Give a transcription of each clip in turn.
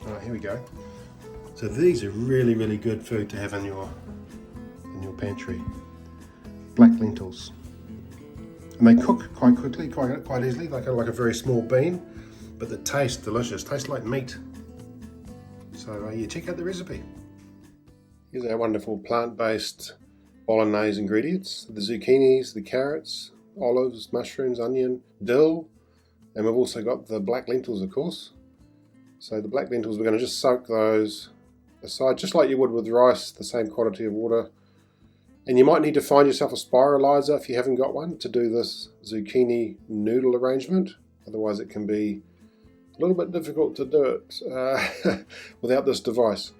Alright, here we go. So these are really, really good food to have in your pantry. Black lentils. And they cook quite quickly, quite easily, like a very small bean, but the taste delicious, tastes like meat. So yeah, check out the recipe. Here's our wonderful plant-based Bolognese ingredients: the zucchinis, the carrots, olives, mushrooms, onion, dill, and we've also got the black lentils, of course. So the black lentils, we're going to just soak those aside, just like you would with rice, the same quantity of water. And you might need to find yourself a spiralizer if you haven't got one to do this zucchini noodle arrangement. Otherwise it can be a little bit difficult to do it without this device.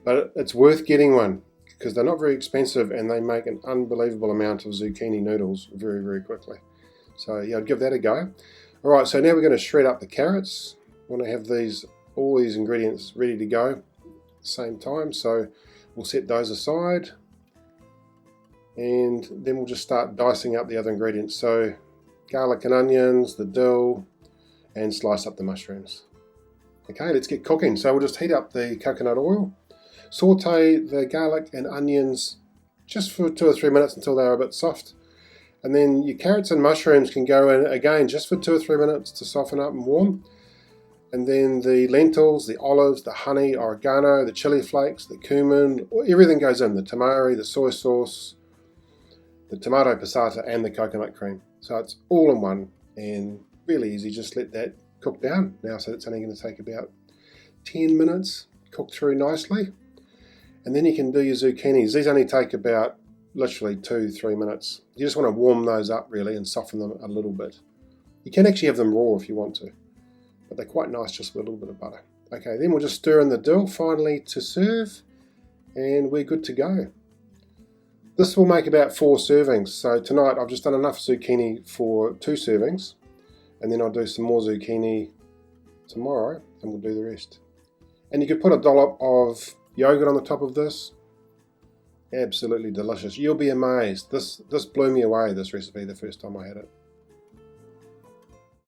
But it's worth getting one because they're not very expensive and they make an unbelievable amount of zucchini noodles very, very quickly. So yeah, I'd give that a go. All right, so now we're going to shred up the carrots. We want to have all these ingredients ready to go at the same time. So we'll set those aside. And then we'll just start dicing up the other ingredients. So garlic and onions, the dill, and slice up the mushrooms. Okay, let's get cooking. So we'll just heat up the coconut oil. Saute the garlic and onions just for 2 or 3 minutes until they're a bit soft. And then your carrots and mushrooms can go in again just for 2 or 3 minutes to soften up and warm. And then the lentils, the olives, the honey, oregano, the chili flakes, the cumin, everything goes in. The tamari, the soy sauce, the tomato passata, and the coconut cream. So it's all in one and really easy. Just let that cook down now. So it's only going to take about 10 minutes, cook through nicely. And then you can do your zucchinis. These only take about literally 2-3 minutes. You just want to warm those up really and soften them a little bit. You can actually have them raw if you want to, but they're quite nice just with a little bit of butter. Okay, then we'll just stir in the dill finally to serve, and we're good to go. This will make about 4 servings. So tonight I've just done enough zucchini for 2 servings, and then I'll do some more zucchini tomorrow, and we'll do the rest. And you could put a dollop of yogurt on the top of this. Absolutely delicious. You'll be amazed. This blew me away, this recipe, the first time I had it.